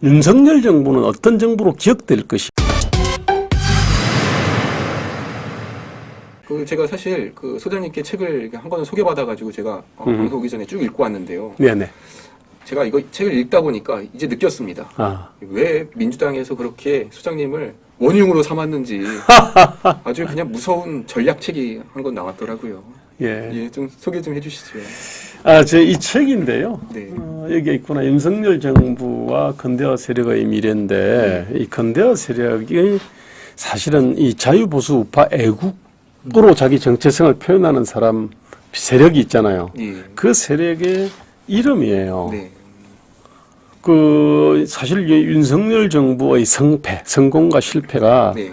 윤석열 정부는 어떤 정부로 기억될 것이? 제가 사실 소장님께 책을 한 권을 소개받아가지고 제가 방송 오기 전에 쭉 읽고 왔는데요. 네네. 제가 이거 책을 읽다 보니까 이제 느꼈습니다. 아. 왜 민주당에서 그렇게 소장님을 원흉으로 삼았는지 아주 그냥 무서운 전략책이 한 권 나왔더라고요. 예. 예, 좀 소개 좀 해주시죠. 제 이 책인데요. 네. 여기 있구나. 윤석열 정부와 근대화 세력의 미래인데, 이 근대화 세력이 사실은 이 자유보수 우파 애국으로 자기 정체성을 표현하는 사람, 세력이 있잖아요. 예. 그 세력의 이름이에요. 네. 사실 이 윤석열 정부의 성공과 실패가 네.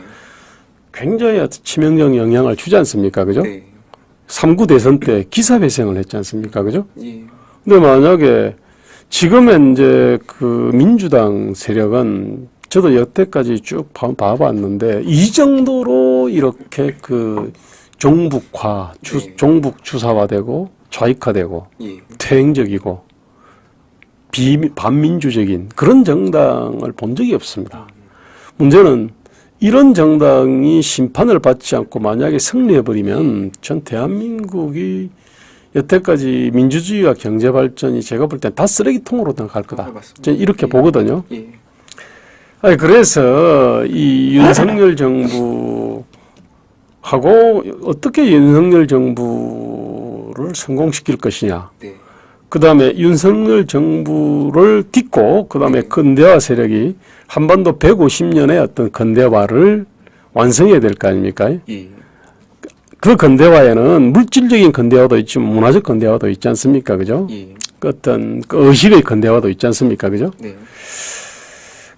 굉장히 치명적 영향을 주지 않습니까? 그죠? 네. 3구 대선 때 기사회생을 했지 않습니까? 그죠? 예. 근데 만약에 지금의 이제 민주당 세력은 저도 여태까지 쭉 봐봤는데 이 정도로 이렇게 종북화, 네. 종북 주사화되고 좌익화되고 예. 퇴행적이고 반민주적인 그런 정당을 본 적이 없습니다. 문제는 이런 정당이 심판을 받지 않고 만약에 승리해버리면 전 대한민국이 여태까지 민주주의와 경제발전이 제가 볼 땐 다 쓰레기통으로 갈 거다. 맞습니다. 저는 이렇게 예. 보거든요. 예. 그래서 이 윤석열 정부하고 어떻게 윤석열 정부를 성공시킬 것이냐. 네. 그 다음에 윤석열 정부를 딛고 그 다음에 근대화 세력이 한반도 150년의 어떤 근대화를 완성해야 될 거 아닙니까? 예. 그 근대화에는 물질적인 근대화도 있지만 문화적 근대화도 있지 않습니까? 그죠? 예. 어떤 의식의 근대화도 있지 않습니까? 그죠? 네.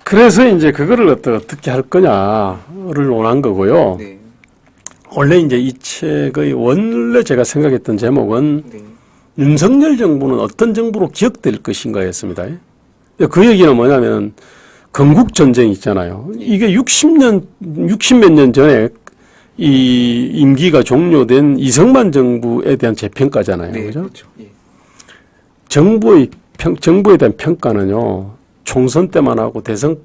그래서 이제 그거를 어떻게 할 거냐를 원한 거고요. 네. 원래 이제 이 책의 원래 제가 생각했던 제목은 네. 윤석열 정부는 어떤 정부로 기억될 것인가였습니다. 그 얘기는 뭐냐면 건국전쟁 있잖아요. 이게 60몇 년 전에 이 임기가 종료된 이승만 정부에 대한 재평가잖아요. 네. 그죠? 그렇죠. 예. 정부에 대한 평가는요, 총선 때만 하고 대선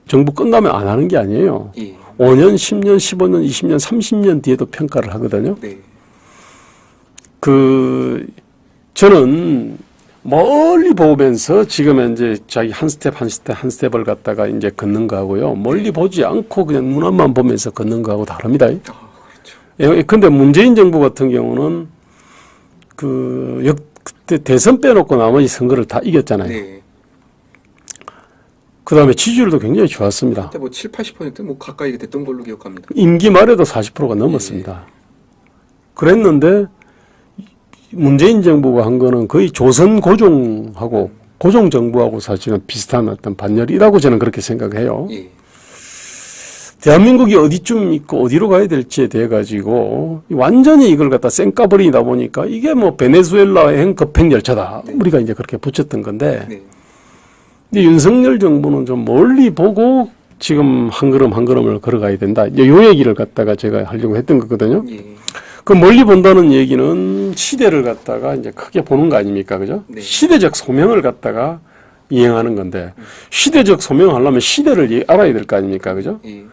정부 끝나면 안 하는 게 아니에요. 예. 5년, 10년, 15년, 20년, 30년 뒤에도 평가를 하거든요. 네. 저는 멀리 보면서 지금 이제 자기 한 스텝을 갖다가 이제 걷는 거하고요. 멀리 보지 않고 그냥 눈 앞만 보면서 걷는 거하고 다릅니다. 그렇죠. 근데 문재인 정부 같은 경우는 그때 대선 빼놓고 나머지 선거를 다 이겼잖아요. 네. 그 다음에 지지율도 굉장히 좋았습니다. 그때 7, 80% 가까이 됐던 걸로 기억합니다. 임기 말에도 40%가 넘었습니다. 그랬는데 문재인 정부가 한 거는 거의 조선 고종하고 고종 정부하고 사실은 비슷한 어떤 반열이라고 저는 그렇게 생각해요. 예. 대한민국이 어디쯤 있고 어디로 가야 될지에 대해 가지고 완전히 이걸 갖다 쌩까버리다 보니까 이게 베네수엘라행 급행열차다. 네. 우리가 이제 그렇게 붙였던 건데. 네. 근데 윤석열 정부는 좀 멀리 보고 지금 한 걸음 한 걸음을 걸어가야 된다. 요 얘기를 갖다가 제가 하려고 했던 거거든요. 예. 그 멀리 본다는 얘기는 시대를 갖다가 이제 크게 보는 거 아닙니까? 그죠? 네. 시대적 소명을 갖다가 이행하는 건데, 시대적 소명을 하려면 시대를 알아야 될 거 아닙니까? 그죠? 예.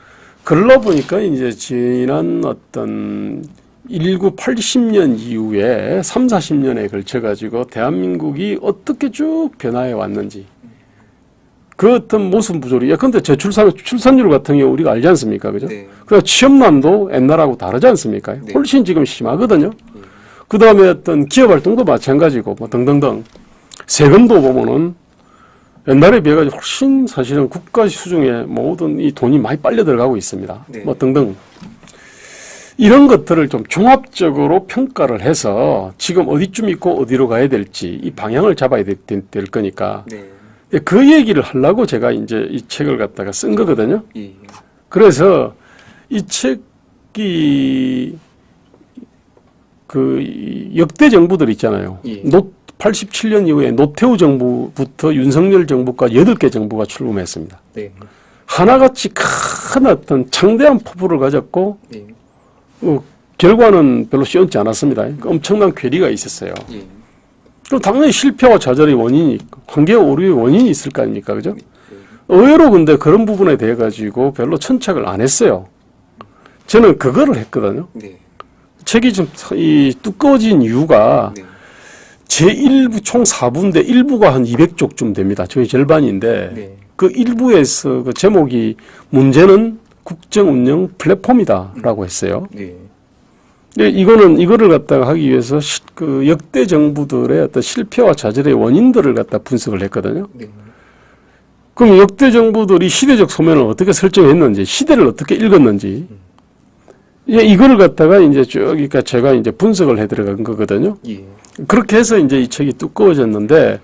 그러다 보니까 이제 지난 어떤 1980년 이후에 3, 40년에 걸쳐가지고 대한민국이 어떻게 쭉 변화해 왔는지, 그 어떤 모습 부조리. 근데 출산율 같은 경우 우리가 알지 않습니까? 그죠? 네. 그 취업난도 옛날하고 다르지 않습니까? 네. 훨씬 지금 심하거든요. 그 다음에 어떤 기업 활동도 마찬가지고, 등등등. 세금도 보면은 옛날에 비해 가지고 훨씬 사실은 국가 수중에 모든 이 돈이 많이 빨려 들어가고 있습니다. 네. 등등. 이런 것들을 좀 종합적으로 평가를 해서 지금 어디쯤 있고 어디로 가야 될지 이 방향을 잡아야 될 거니까. 네. 그 얘기를 하려고 제가 이제 이 책을 갖다가 쓴 거거든요. 예. 그래서 이 책이 역대 정부들 있잖아요. 예. 87년 이후에 노태우 정부부터 윤석열 정부까지 8개 정부가 출범했습니다. 네. 하나같이 큰 어떤 창대한 포부를 가졌고, 예. 결과는 별로 쉬웠지 않았습니다. 엄청난 괴리가 있었어요. 예. 그럼 당연히 실패와 좌절의 원인이, 환경 오류의 원인이 있을 거 아닙니까? 그죠? 의외로 근데 그런 부분에 대해 가지고 별로 천착을 안 했어요. 저는 그거를 했거든요. 네. 책이 좀 이 두꺼워진 이유가 네. 제 1부 총 4부인데 1부가 한 200쪽쯤 됩니다. 저희 절반인데 네. 그 1부에서 그 제목이 문제는 국정운영 플랫폼이다라고 했어요. 네. 근데 이거를 갖다가 하기 위해서 그 역대 정부들의 어떤 실패와 좌절의 원인들을 갖다 분석을 했거든요. 네. 그럼 역대 정부들이 시대적 소면을 어떻게 설정했는지, 시대를 어떻게 읽었는지, 이거를 갖다가 이제 쭉, 그러니까 제가 이제 분석을 해 들어간 거거든요. 예. 그렇게 해서 이제 이 책이 두꺼워졌는데,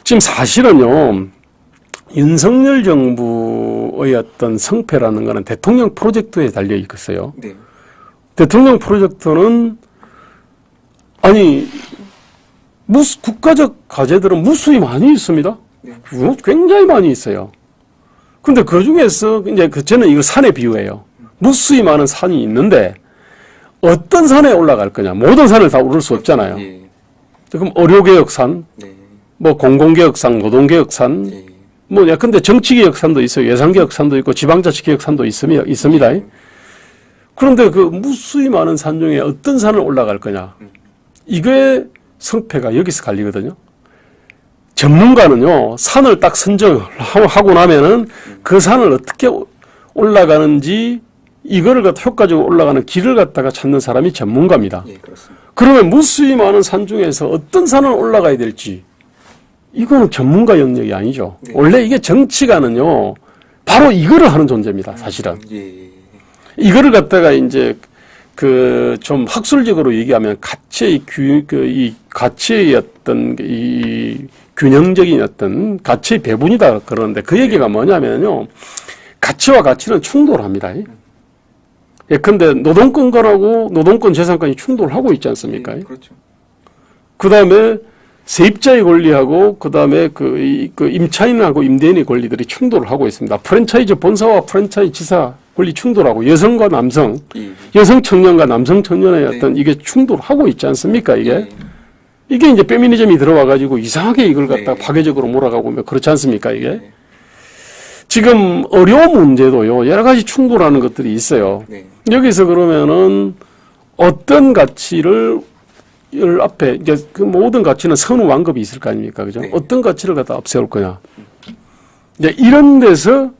지금 사실은요, 윤석열 정부의 어떤 성패라는 거는 대통령 프로젝트에 달려 있었어요. 네. 대통령 프로젝트는, 아니, 국가적 과제들은 무수히 많이 있습니다. 네. 굉장히 많이 있어요. 근데 그 중에서 이제 저는 이걸 산에 비유해요. 무수히 많은 산이 있는데 어떤 산에 올라갈 거냐. 모든 산을 다 오를 수 없잖아요. 예. 그럼 의료개혁산, 네. 뭐 공공개혁산, 노동개혁산, 예. 뭐 근데 정치개혁산도 있어요. 예산개혁산도 있고 지방자치개혁산도 있습니다. 그런데 그 무수히 많은 산 중에 어떤 산을 올라갈 거냐. 이게 성패가 여기서 갈리거든요. 전문가는요, 산을 딱 선정하고 나면은 그 산을 어떻게 올라가는지 이거를 갖다 효과적으로 올라가는 길을 갖다가 찾는 사람이 전문가입니다. 예, 그렇습니다. 그러면 무수히 많은 산 중에서 어떤 산을 올라가야 될지 이거는 전문가 영역이 아니죠. 네. 원래 이게 정치가는요, 바로 이거를 하는 존재입니다. 사실은. 예. 이거를 갖다가 이제 그 좀 학술적으로 얘기하면 이 가치의 어떤 이 균형적인 어떤 가치의 배분이다 그러는데 그 얘기가 뭐냐면요. 가치와 가치는 충돌합니다. 예컨대 노동권하고 노동권 재산권이 충돌하고 있지 않습니까? 그렇죠. 그 다음에 세입자의 권리하고 그 다음에 그 임차인하고 임대인의 권리들이 충돌을 하고 있습니다. 프랜차이즈 본사와 프랜차이즈사 권리 충돌하고 여성과 남성, 예. 여성 청년과 남성 청년의 어떤 이게 충돌하고 있지 않습니까? 이게 이제 페미니즘이 들어와 가지고 이상하게 이걸 갖다 파괴적으로 몰아가고 뭐 그렇지 않습니까? 이게 네. 지금 의료 문제도요 여러 가지 충돌하는 것들이 있어요. 네. 여기서 그러면은 어떤 가치를 앞에 이제 그 모든 가치는 선후 완급이 있을 거 아닙니까? 그죠? 네. 어떤 가치를 갖다 앞세울 거냐? 이제 이런 데서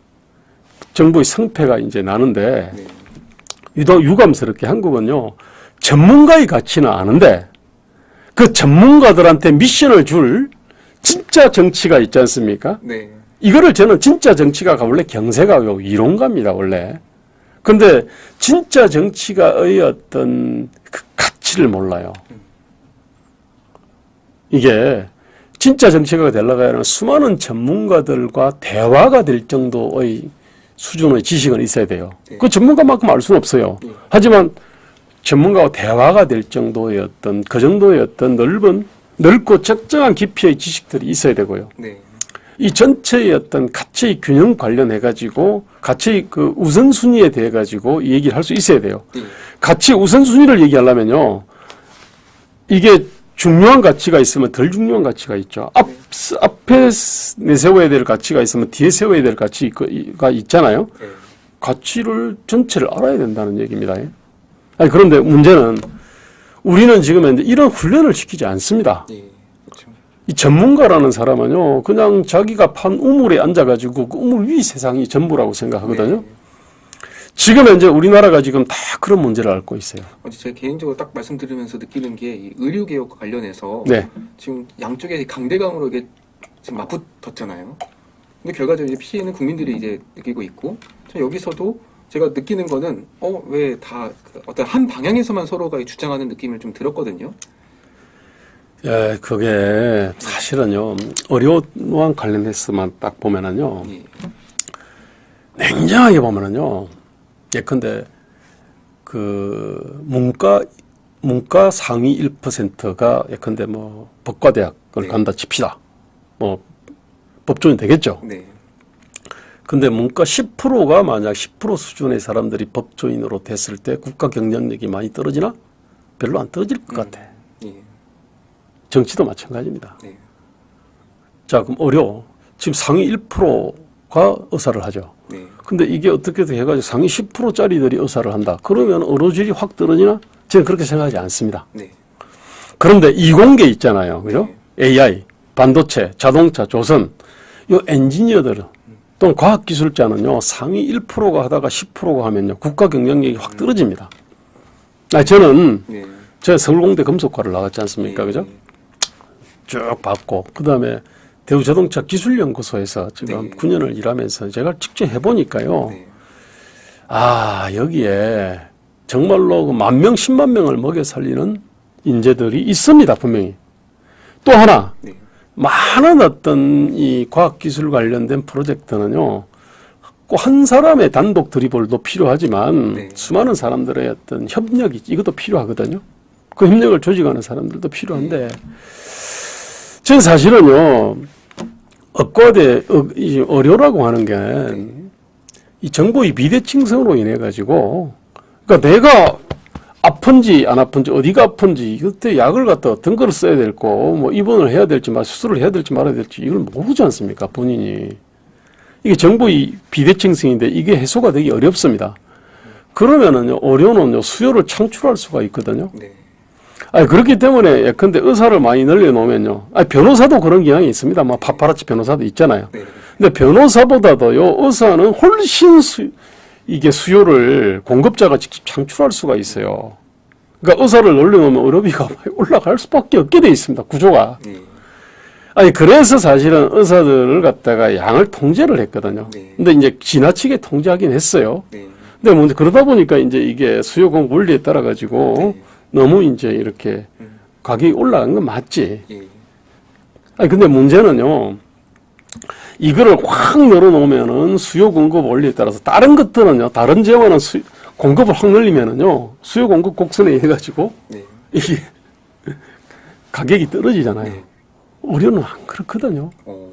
정부의 성패가 이제 나는데 네. 유감스럽게 한국은요 전문가의 가치는 아는데 그 전문가들한테 미션을 줄 진짜 정치가 있지 않습니까? 네. 이거를 저는 진짜 정치가가 원래 경세가요 이론가입니다 원래. 근데 진짜 정치가의 어떤 그 가치를 몰라요. 이게 진짜 정치가가 되려고 하면 수많은 전문가들과 대화가 될 정도의 수준의 지식은 있어야 돼요. 네. 그 전문가만큼 알 수는 없어요. 네. 하지만 전문가와 대화가 될 정도의 어떤 그 정도의 어떤 넓고 적정한 깊이의 지식들이 있어야 되고요. 네. 이 전체의 어떤 가치의 균형 관련해 가지고 가치의 그 우선순위에 대해 가지고 얘기를 할 수 있어야 돼요. 네. 가치 우선순위를 얘기하려면요. 이게 중요한 가치가 있으면 덜 중요한 가치가 있죠. 앞에 내세워야 될 가치가 있으면 뒤에 세워야 될 가치가 있잖아요. 네. 가치를 전체를 알아야 된다는 얘기입니다. 아니, 그런데 문제는 우리는 지금 현재 이런 훈련을 시키지 않습니다. 네. 그렇죠. 이 전문가라는 사람은요, 그냥 자기가 판 우물에 앉아가지고 그 우물 위 세상이 전부라고 생각하거든요. 네. 지금 현재 우리나라가 지금 다 그런 문제를 앓고 있어요. 제가 개인적으로 딱 말씀드리면서 느끼는 게 이 의료개혁 관련해서 네. 지금 양쪽에 강대강으로 이게 지금 맞붙었잖아요. 근데 결과적으로 이제 피해는 국민들이 이제 느끼고 있고, 여기서도 제가 느끼는 거는 왜 다 어떤 한 방향에서만 서로가 주장하는 느낌을 좀 들었거든요. 예, 그게 사실은요, 의료와 관련해서만 딱 보면은요, 예. 냉정하게 보면은요, 예컨대 그 문과 상위 1%가 예컨대 뭐 법과대학을 네. 간다 칩시다. 뭐 법조인 되겠죠. 네. 근데 문과 10%가 만약 10% 수준의 사람들이 법조인으로 됐을 때 국가 경쟁력이 많이 떨어지나? 별로 안 떨어질 것 같아. 예. 정치도 마찬가지입니다. 네. 자, 그럼 의료. 지금 상위 1%가 의사를 하죠. 네. 근데 이게 어떻게든 해가지고 상위 10%짜리들이 의사를 한다. 그러면 의료질이 확 떨어지나? 저는 그렇게 생각하지 않습니다. 네. 그런데 이공계 있잖아요. 그죠? AI, 반도체, 자동차, 조선. 이 엔지니어들은 또는 과학기술자는요, 상위 1%가 하다가 10%가 하면요, 국가 경쟁력이 확 떨어집니다. 저는, 네. 제가 서울공대 금속과를 나갔지 않습니까? 그죠? 쭉 봤고, 그 다음에 대우자동차 기술연구소에서 지금 네. 9년을 일하면서 제가 직접 해보니까요, 네. 여기에 정말로 그 10,000명, 10만 명을 먹여 살리는 인재들이 있습니다, 분명히. 또 하나, 네. 많은 어떤 이 과학기술 관련된 프로젝트는요, 꼭 한 사람의 단독 드리블도 필요하지만 네. 수많은 사람들의 어떤 협력이 이것도 필요하거든요. 그 협력을 조직하는 사람들도 필요한데, 저는 사실은요, 의과대, 이 의료라고 하는 게 이 정보의 비대칭성으로 인해 가지고, 그러니까 내가 아픈지 안 아픈지 어디가 아픈지 그때 약을 갖다 어떤 걸 써야 될고 뭐 입원을 해야 될지 수술을 해야 될지 말아야 될지 이걸 모르지 않습니까 본인이. 이게 정보의 비대칭성인데 이게 해소가 되기 어렵습니다. 그러면은요 의료는요 수요를 창출할 수가 있거든요. 네. 그렇기 때문에 예컨대 의사를 많이 늘려놓으면요, 변호사도 그런 경향이 있습니다. 뭐 파파라치 변호사도 있잖아요. 네. 근데 변호사보다도요 의사는 훨씬 이게 수요를 공급자가 직접 창출할 수가 있어요. 그러니까 의사를 올려놓으면 의료비가 올라갈 수밖에 없게 돼 있습니다. 구조가. 네. 그래서 사실은 의사들을 갖다가 양을 통제를 했거든요. 네. 근데 이제 지나치게 통제하긴 했어요. 네. 근데 뭐 그러다 보니까 이제 이게 수요 공급 원리에 따라 가지고 네. 너무 이제 이렇게 가격이 올라간 건 맞지. 예. 근데 문제는요. 이거를 확 늘어놓으면은 수요 공급 원리에 따라서 다른 것들은요, 다른 재원은 공급을 확 늘리면은요, 수요 공급 곡선에 의해 가지고 네. 이게 가격이 떨어지잖아요. 네. 의료는 안 그렇거든요. 어.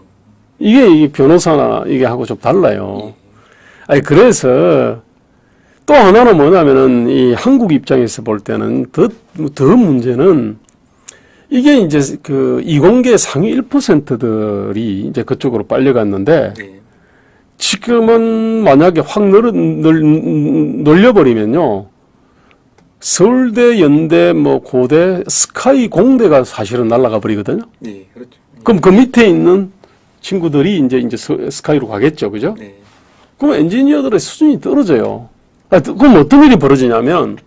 이게 변호사나 이게 하고 좀 달라요. 그래서 또 하나는 뭐냐면은 이 한국 입장에서 볼 때는 더 문제는 이게 이제 그 이공계 상위 1%들이 이제 그쪽으로 빨려갔는데 네. 지금은 만약에 확 늘려버리면요. 서울대, 연대, 뭐 고대, 스카이 공대가 사실은 날아가 버리거든요. 네. 그렇죠. 그럼 그 밑에 있는 친구들이 이제 스카이로 가겠죠. 그죠? 네. 그럼 엔지니어들의 수준이 떨어져요. 그럼 어떤 일이 벌어지냐면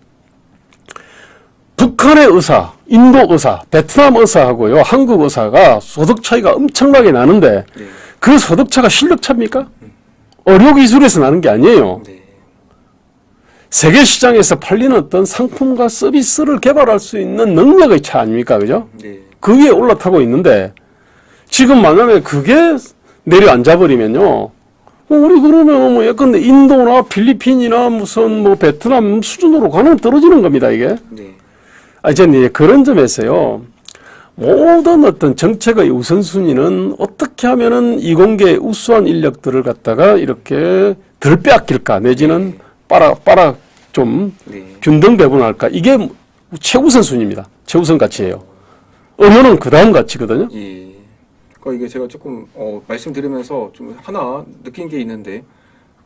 북한의 의사, 인도 의사, 베트남 의사하고요, 한국 의사가 소득 차이가 엄청나게 나는데 네. 그 소득 차가 실력 차입니까? 의료 기술에서 나는 게 아니에요. 네. 세계 시장에서 팔리는 어떤 상품과 서비스를 개발할 수 있는 능력의 차 아닙니까? 그죠? 네. 그 위에 올라타고 있는데 지금 만약에 그게 내려앉아 버리면요. 우리 그러면 뭐 예컨대 인도나 필리핀이나 무슨 뭐 베트남 수준으로 가는 떨어지는 겁니다, 이게. 네. 저는 그런 점에서요. 모든 어떤 정책의 우선순위는 어떻게 하면은 이공계 우수한 인력들을 갖다가 이렇게 덜 빼앗길까 내지는 빨아 좀 네. 균등 배분할까 이게 최우선 순위입니다. 최우선 가치예요. 의료는 그 다음 가치거든요. 예. 그러니까 이게 제가 조금 말씀드리면서 좀 하나 느낀 게 있는데,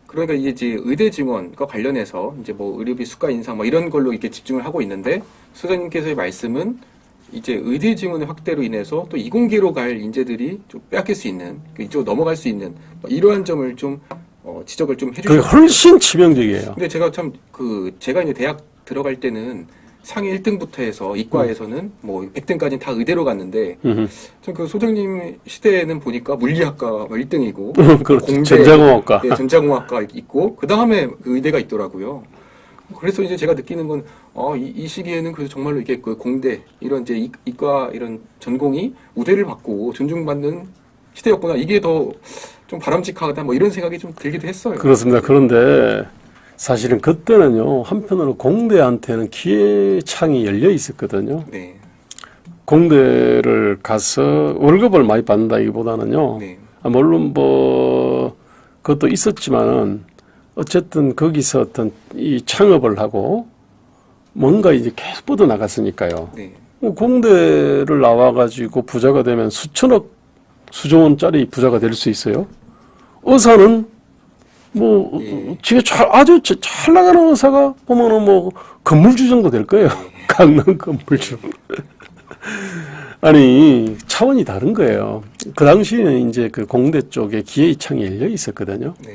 그러니까 이게 이제 의대 증원과 관련해서 이제 뭐 의료비 수가 인상 뭐 이런 걸로 이렇게 집중을 하고 있는데, 소장님께서의 말씀은 이제 의대 증원의 확대로 인해서 또 이공계로 갈 인재들이 좀 빼앗길 수 있는, 이쪽으로 넘어갈 수 있는 뭐 이러한 점을 좀 지적을 좀 그게 해주시죠. 훨씬 치명적이에요. 근데 제가 참 제가 이제 대학 들어갈 때는 상위 1등부터 해서 이과에서는 뭐 100등까지는 다 의대로 갔는데, 전 그 소장님 시대에는 보니까 물리학과 1등이고 그렇죠. 전자공학과. 네, 전자공학과 있고 그 다음에 그 의대가 있더라고요. 그래서 이제 제가 느끼는 건 이 시기에는 그래서 정말로 이게 그 공대 이런 이제 이과 이런 전공이 우대를 받고 존중받는 시대였구나. 이게 더 좀 바람직하다 뭐 이런 생각이 좀 들기도 했어요. 그렇습니다. 그런데 사실은 그때는요, 한편으로 공대한테는 기회창이 열려 있었거든요. 네. 공대를 가서 월급을 많이 받는다기보다는요, 네. 물론 뭐, 그것도 있었지만은, 어쨌든 거기서 어떤 이 창업을 하고, 뭔가 이제 계속 뻗어나갔으니까요. 네. 공대를 나와가지고 부자가 되면 수천억, 수조 원짜리 부자가 될 수 있어요. 의사는 뭐 지금 아주 잘 나가는 의사가 보면은 뭐 건물주 정도 될 거예요. 강남 건물주. 아니 차원이 다른 거예요. 그 당시에는 이제 그 공대 쪽에 기회의 창이 열려 있었거든요. 네.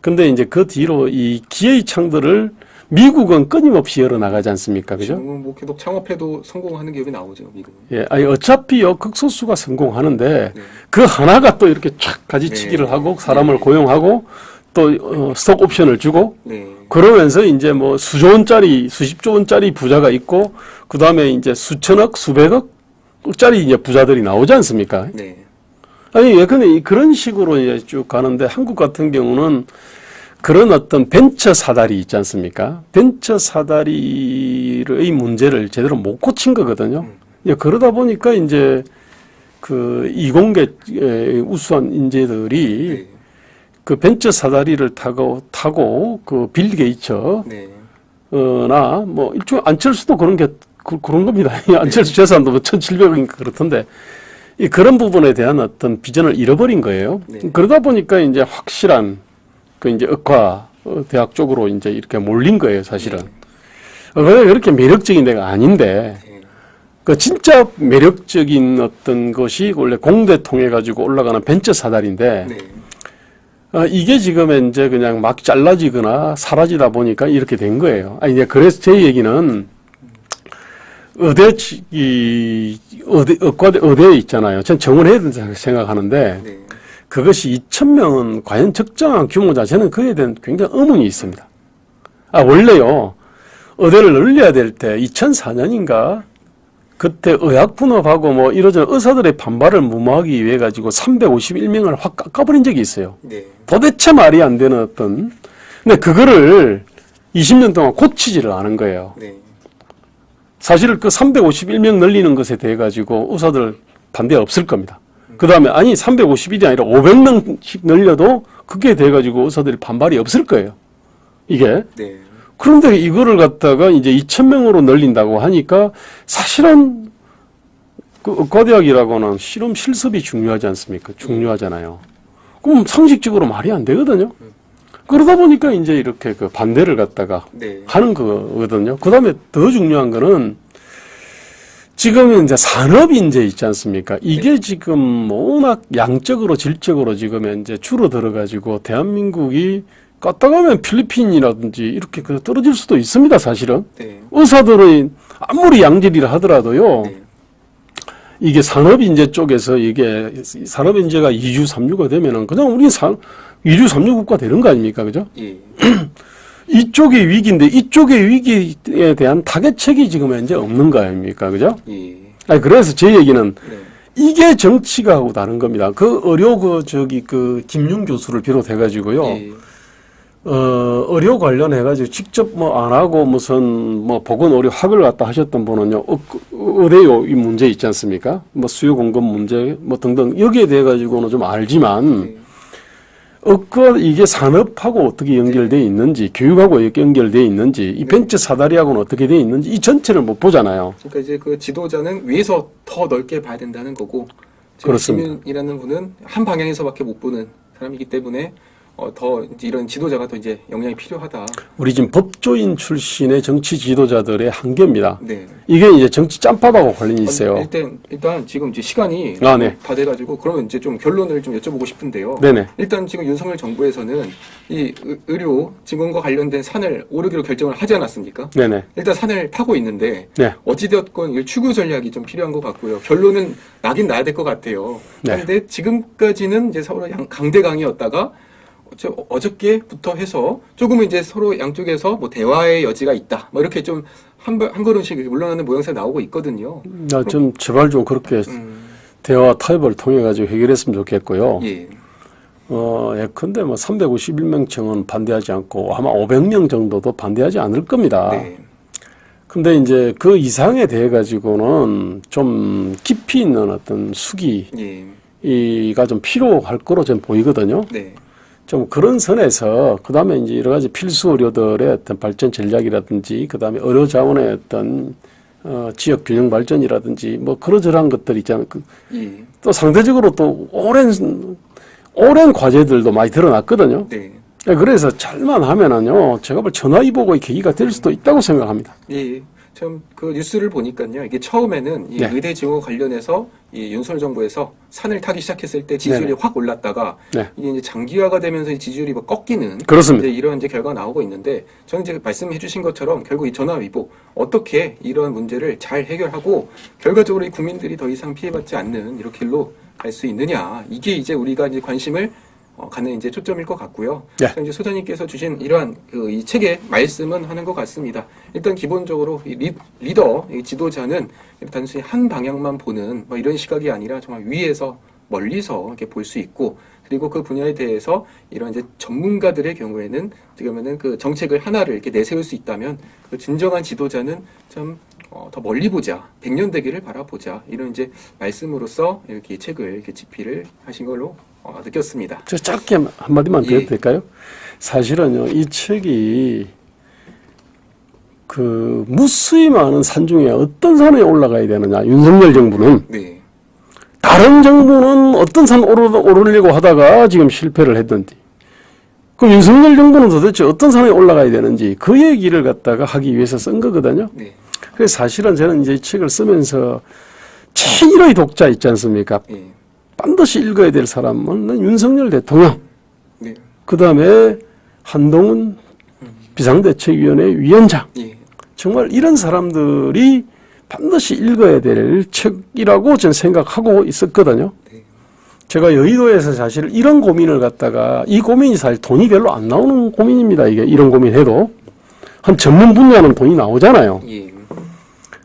근데 이제 그 뒤로 이 기회의 창들을 미국은 끊임없이 열어 나가지 않습니까? 그죠? 지금은 뭐 계속 창업해도 성공하는 기업이 나오죠, 미국은. 예, 아니 어차피요 극소수가 성공하는데 네. 그 하나가 또 이렇게 촥 가지치기를 네. 하고 사람을 네. 고용하고 또 스톡 옵션을 주고 네. 그러면서 이제 뭐 수조 원짜리, 수십조 원짜리 부자가 있고 그 다음에 이제 수천억, 수백억짜리 이제 부자들이 나오지 않습니까? 네. 아니 예컨대 그런 식으로 이제 쭉 가는데 한국 같은 경우는 그런 어떤 벤처 사다리 있지 않습니까? 벤처 사다리의 문제를 제대로 못 고친 거거든요. 예, 그러다 보니까 이제 그 이공계 우수한 인재들이 네. 그 벤처 사다리를 타고 그 빌 게이츠 네. 나 뭐 일종의 안철수도 그런 겁니다. 안철수 재산도 뭐 1,700억인가 그렇던데 그런 부분에 대한 어떤 비전을 잃어버린 거예요. 네. 그러다 보니까 이제 확실한 그 이제 의과 대학 쪽으로 이제 이렇게 몰린 거예요, 사실은. 왜 그렇게 매력적인 데가 아닌데, 네. 그 진짜 매력적인 어떤 것이 원래 공대 통해 가지고 올라가는 벤처 사다리인데, 네. 이게 지금 이제 그냥 막 잘라지거나 사라지다 보니까 이렇게 된 거예요. 아니, 이제 그래서 제 얘기는 의대 있잖아요. 전 정원해야 된다고 생각하는데, 네. 그것이 2,000명은 과연 적정한 규모자, 저는 그에 대한 굉장히 의문이 있습니다. 원래요, 의대를 늘려야 될 때 2004년인가, 그때 의학분업하고 뭐 이러저러 의사들의 반발을 무마하기 위해 가지고 351명을 확 깎아버린 적이 있어요. 네. 도대체 말이 안 되는 어떤, 근데 그거를 20년 동안 고치지를 않은 거예요. 네. 사실 그 351명 늘리는 것에 대해 가지고 의사들 반대 없을 겁니다. 그 다음에 아니 350일이 아니라 500명씩 늘려도 그게 돼가지고 의사들이 반발이 없을 거예요. 이게. 네. 그런데 이거를 갖다가 이제 2,000명으로 늘린다고 하니까 사실은 그 의과대학이라고는 실험 실습이 중요하지 않습니까? 중요하잖아요. 그럼 상식적으로 말이 안 되거든요. 그러다 보니까 이제 이렇게 그 반대를 갖다가 네. 하는 거거든요. 그 다음에 더 중요한 거는 지금 이제 산업인재 있지 않습니까? 이게 지금 워낙 양적으로 질적으로 지금 이제 줄어들어가지고 대한민국이 까딱하면 필리핀이라든지 이렇게 그 떨어질 수도 있습니다, 사실은. 네. 의사들의 아무리 양질이라 하더라도요. 네. 이게 산업인재 쪽에서 이게 산업인재가 2주, 3주가 되면은 그냥 우리 2주, 3주 국가 되는 거 아닙니까? 그죠? 예. 이쪽의 위기인데 이쪽의 위기에 대한 타겟책이 지금 현재 없는 거 아닙니까? 그죠? 예. 아니, 그래서 제 얘기는 네. 이게 정치가 하고 다른 겁니다. 그 의료 김용 교수를 비롯해가지고요. 예. 의료 관련해가지고 직접 뭐 안 하고 무슨 뭐 보건의료학을 갖다 하셨던 분은요, 의대요 이 문제 있지 않습니까? 뭐 수요 공급 문제 뭐 등등 여기에 대해 가지고는 좀 알지만 네. 이게 산업하고 어떻게 연결되어 있는지, 교육하고 어떻게 연결되어 있는지, 이 벤처 사다리하고는 어떻게 되어 있는지 이 전체를 못 보잖아요. 그러니까 이제 그 지도자는 위에서 더 넓게 봐야 된다는 거고, 그렇습니다. 시민이라는 분은 한 방향에서밖에 못 보는 사람이기 때문에 더 이제 이런 지도자가 더 이제 영향이 필요하다. 우리 지금 법조인 출신의 정치 지도자들의 한계입니다. 네. 이게 이제 정치 짬밥하고 관련이 있어요. 일단 지금 이제 시간이 네. 다 돼가지고 그러면 이제 좀 결론을 좀 여쭤보고 싶은데요. 네네. 일단 지금 윤석열 정부에서는 이 의료 직원과 관련된 산을 오르기로 결정을 하지 않았습니까? 네네. 일단 산을 파고 있는데 네. 어찌되었건 이 추구 전략이 좀 필요한 것 같고요. 결론은 나긴 나야 될 것 같아요. 네. 그런데 지금까지는 이제 서로 강대강이었다가 어저께부터 해서 조금은 이제 서로 양쪽에서 뭐 대화의 여지가 있다. 뭐 이렇게 좀 한 걸음씩 물러나는 모양새가 나오고 있거든요. 나 좀 제발 좀 그렇게 대화 타협을 통해 가지고 해결했으면 좋겠고요. 예. 예컨대 뭐 351명층은 반대하지 않고 아마 500명 정도도 반대하지 않을 겁니다. 네. 근데 이제 그 이상에 대해 가지고는 좀 깊이 있는 어떤 수기가 좀 필요할 거로 저는 보이거든요. 네. 좀 그런 선에서 그다음에 이제 여러 가지 필수 의료들의 어떤 발전 전략이라든지 그다음에 의료 자원의 어떤 지역 균형 발전이라든지 뭐 그러저러한 것들 있잖아요. 예. 또 상대적으로 또 오랜 과제들도 많이 드러났거든요. 네. 그래서 잘만 하면은요, 제가 볼 전화위복의 계기가 될 수도 있다고 생각합니다. 예. 참 그 뉴스를 보니까요. 이게 처음에는 이 네. 의대 지원 관련해서 이 윤석열 정부에서 산을 타기 시작했을 때 지지율이 네네. 확 올랐다가 네. 이게 이제 장기화가 되면서 이 지지율이 뭐 꺾이는 그렇습니다. 이제 이런 이제 결과가 나오고 있는데 저는 이제 말씀해 주신 것처럼 결국 이 전화위복 어떻게 이런 문제를 잘 해결하고 결과적으로 이 국민들이 더 이상 피해받지 않는 이렇게 길로 갈 수 있느냐 이게 이제 우리가 이제 관심을 가는 이제 초점일 것 같고요. 네. 이제 소장님께서 주신 이러한 이 책의 말씀은 하는 것 같습니다. 일단 기본적으로 이 리더, 이 지도자는 단순히 한 방향만 보는 뭐 이런 시각이 아니라 정말 위에서 멀리서 이렇게 볼 수 있고 그리고 그 분야에 대해서 이런 이제 전문가들의 경우에는 어떻게 보면은 그 정책을 하나를 이렇게 내세울 수 있다면 그 진정한 지도자는 좀 더 멀리 보자, 백년대계를 바라보자 이런 이제 말씀으로서 이렇게 책을 이렇게 집필을 하신 걸로 느꼈습니다. 저 짧게 한마디만 더 예. 해도 될까요? 사실은요, 이 책이 그 무수히 많은 산 중에 어떤 산에 올라가야 되느냐. 윤석열 정부는 네, 다른 정부는 어떤 산 오르려고 하다가 지금 실패를 했던지. 그럼 윤석열 정부는 도대체 어떤 산에 올라가야 되는지 그 얘기를 갖다가 하기 위해서 쓴 거거든요. 네, 그래서 사실은 저는 이제 이 책을 쓰면서 제1의 독자 있지 않습니까? 예, 반드시 읽어야 될 사람은 윤석열 대통령, 네, 그 다음에 한동훈 비상대책위원회 위원장. 예, 정말 이런 사람들이 반드시 읽어야 될 책이라고 저는 생각하고 있었거든요. 네, 제가 여의도에서 사실 이런 고민을 갖다가 이 고민이 사실 돈이 별로 안 나오는 고민입니다. 이게 이런 고민해도 한 전문 분야는 돈이 나오잖아요. 예,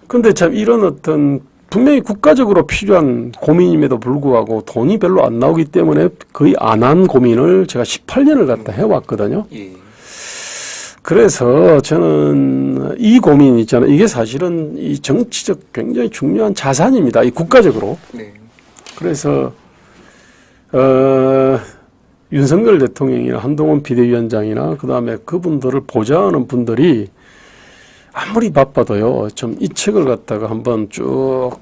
근데 참 이런 어떤 분명히 국가적으로 필요한 고민임에도 불구하고 돈이 별로 안 나오기 때문에 거의 안 한 고민을 제가 18년을 갖다 해왔거든요. 예, 그래서 저는 이 고민 있잖아요. 이게 사실은 이 정치적 굉장히 중요한 자산입니다. 이 국가적으로. 네, 그래서 윤석열 대통령이나 한동훈 비대위원장이나 그다음에 그분들을 보좌하는 분들이 아무리 바빠도요. 좀 이 책을 갖다가 한번 쭉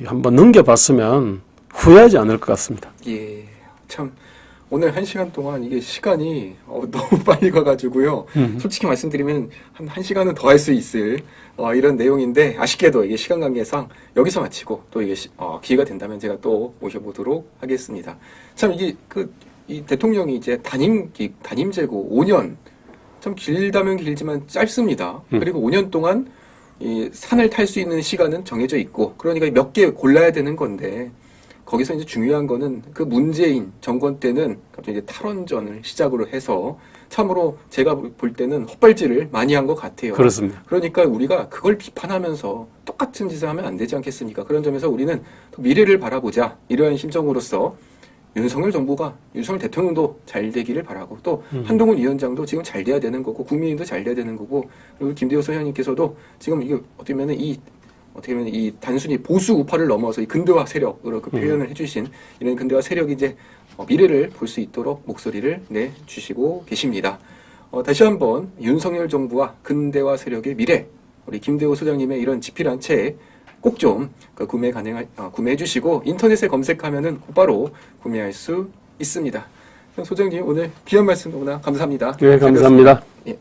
한번 넘겨봤으면 후회하지 않을 것 같습니다. 예, 참. 오늘 1시간 동안 이게 시간이 너무 빨리 가가지고요. 솔직히 말씀드리면 한 1시간은 더 할 수 있을 이런 내용인데 아쉽게도 이게 시간 관계상 여기서 마치고 또 이게 기회가 된다면 제가 또 모셔보도록 하겠습니다. 참 이게 이 대통령이 이제 단임제고 5년 참 길다면 길지만 짧습니다. 그리고 5년 동안 이 산을 탈 수 있는 시간은 정해져 있고 그러니까 몇 개 골라야 되는 건데 거기서 이제 중요한 거는 그 문재인 정권 때는 갑자기 이제 탈원전을 시작으로 해서 참으로 제가 볼 때는 헛발질을 많이 한 것 같아요. 그렇습니다. 그러니까 우리가 그걸 비판하면서 똑같은 짓을 하면 안 되지 않겠습니까? 그런 점에서 우리는 미래를 바라보자 이러한 심정으로서 윤석열 대통령도 잘 되기를 바라고 또 한동훈 위원장도 지금 잘 돼야 되는 거고 국민도 잘 돼야 되는 거고 그리고 김대호 소장님께서도 지금 이게 어떻게 보면 이 단순히 보수 우파를 넘어서 이 근대화 세력으로 그 표현을 해주신 이런 근대화 세력이 이제 미래를 볼 수 있도록 목소리를 내주시고 계십니다. 다시 한번 윤석열 정부와 근대화 세력의 미래, 우리 김대호 소장님의 이런 집필한 책 꼭 좀 구매해 주시고 인터넷에 검색하면은 곧바로 구매할 수 있습니다. 소장님 오늘 귀한 말씀 너무나 감사합니다. 네, 감사합니다. 예.